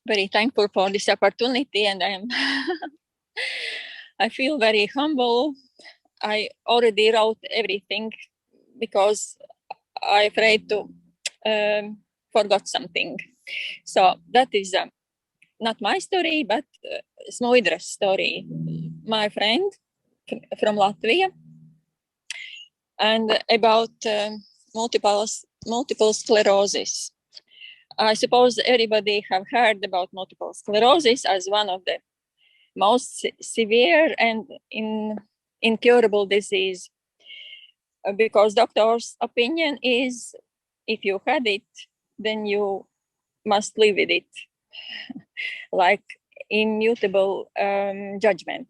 very thankful for this opportunity, and I feel very humble. I already wrote everything because I afraid to forgot something. So that is not my story, but Smoidra's story. My friend from Latvia, and about multiple sclerosis. I suppose everybody have heard about multiple sclerosis as one of the most severe and incurable disease, because doctor's opinion is if you had it, then you must live with it, like immutable judgment.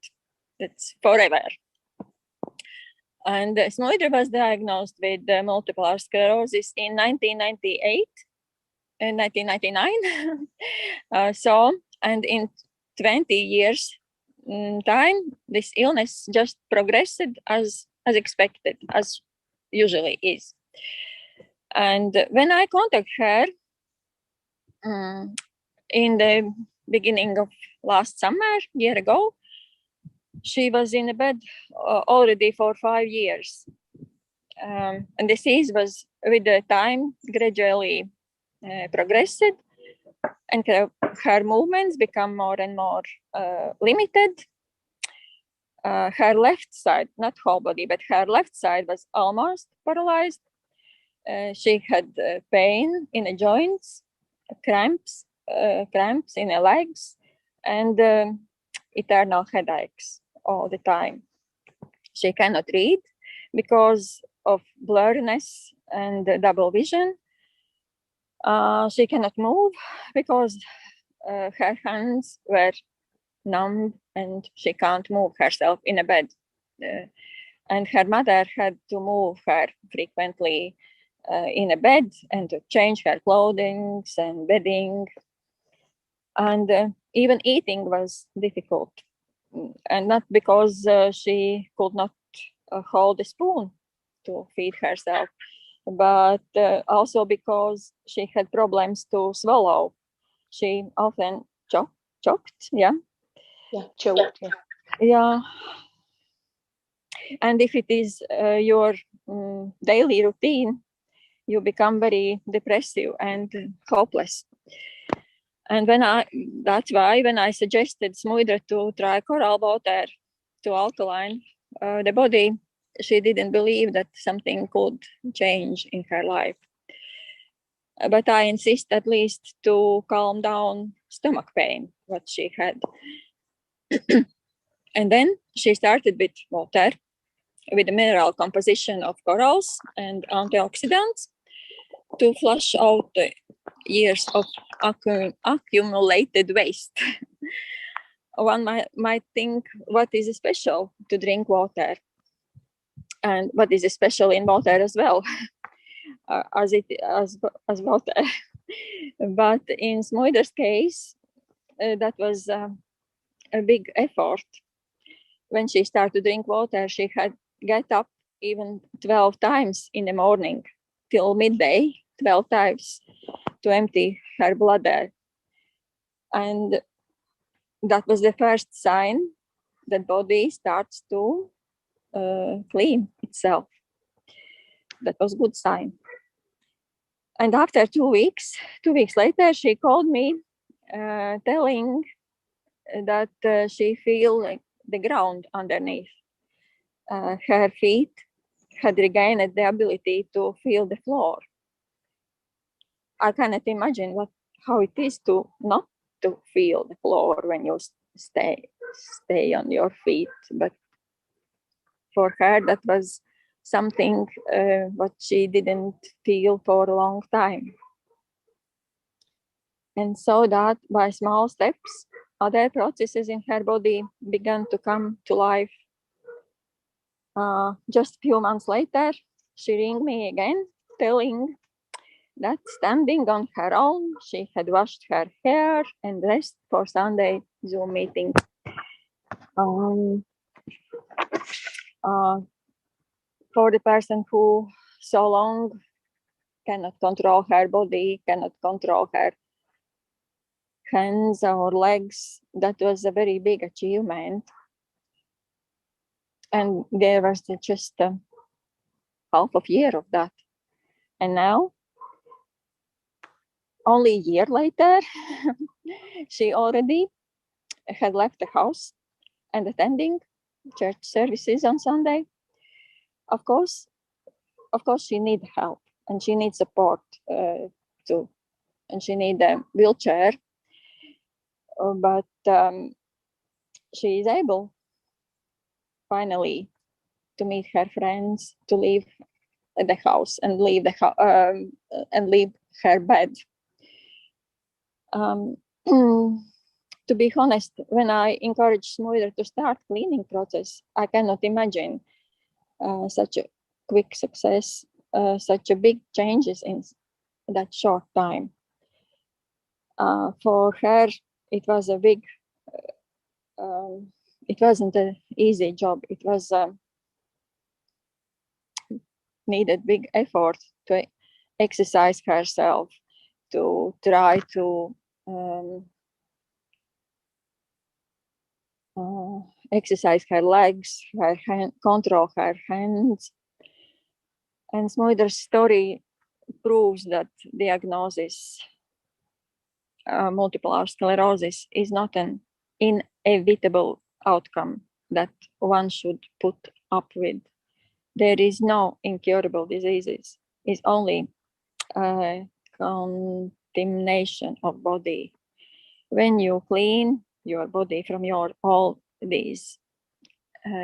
That's forever. And Smoidra was diagnosed with multiple sclerosis in 1998 and 1999. And in 20 years time, this illness just progressed as expected, as usually is. And when I contact her in the beginning of last summer, year ago, she was in a bed already for 5 years. And disease was, with the time, gradually progressed, and her movements become more and more limited. Her left side, not whole body, but her left side was almost paralyzed. She had pain in the joints, cramps in the legs, and eternal headaches all the time. She cannot read because of blurriness and double vision. She cannot move because her hands were numb and she can't move herself in a bed. And her mother had to move her frequently in a bed and to change her clothing and bedding. And even eating was difficult. And not because she could not hold a spoon to feed herself, but also because she had problems to swallow. She often choked, yeah. Yeah, choked, yeah. Yeah. And if it is your daily routine, you become very depressive and hopeless. And that's why when I suggested Smoidra to try coral water to alkaline the body, she didn't believe that something could change in her life. But I insist at least to calm down stomach pain, what she had. And then she started with water, with the mineral composition of corals and antioxidants to flush out the years of accumulated waste. One might think, what is special to drink water? And what is special in water as well, as water. But in Smoider's case, that was a big effort. When she started to drink water, she had get up even 12 times in the morning till midday, 12 times to empty her bladder. And that was the first sign that body starts to clean itself. That was a good sign. And after 2 weeks later, she called me telling that she feel like the ground underneath. Her feet had regained the ability to feel the floor. I cannot imagine how it is to not to feel the floor when you stay on your feet. But for her, that was something what she didn't feel for a long time. And so that by small steps, other processes in her body began to come to life. Just a few months later, she rang me again, telling that standing on her own, she had washed her hair and dressed for Sunday Zoom meeting. For the person who so long cannot control her body, cannot control her hands or legs. That was a very big achievement. And there was just half of year of that. And now, only a year later, she already had left the house and attending church services on Sunday. Of course, she needs help and she needs support too, and she needs a wheelchair. But she is able finally to meet her friends, to leave the house and leave and leave her bed. To be honest, when I encouraged Smoider to start cleaning process, I cannot imagine such a quick success, such a big changes in that short time. For her, it was a big. It wasn't an easy job. It was needed big effort to exercise herself, to try to exercise her legs, control her hands. And Smoider's story proves that diagnosis multiple sclerosis is not an inevitable outcome that one should put up with. There is no incurable diseases. It's only contamination of body. When you clean your body from all these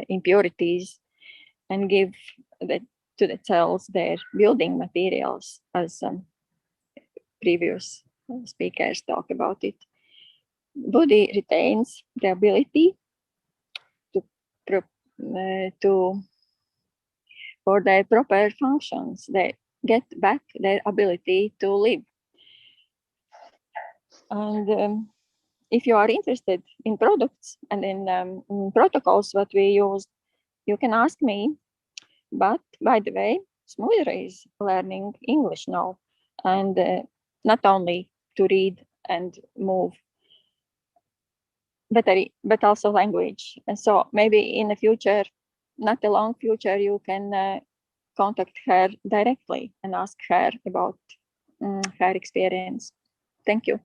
impurities and give to the cells their building materials, as previous speakers talk about it, body retains the ability for their proper functions. They get back their ability to live. And if you are interested in products and in protocols that we use, you can ask me. But by the way, Smoider is learning English now, and not only to read and move, but also language. And so maybe in the future, not a long future, you can contact her directly and ask her about her experience. Thank you.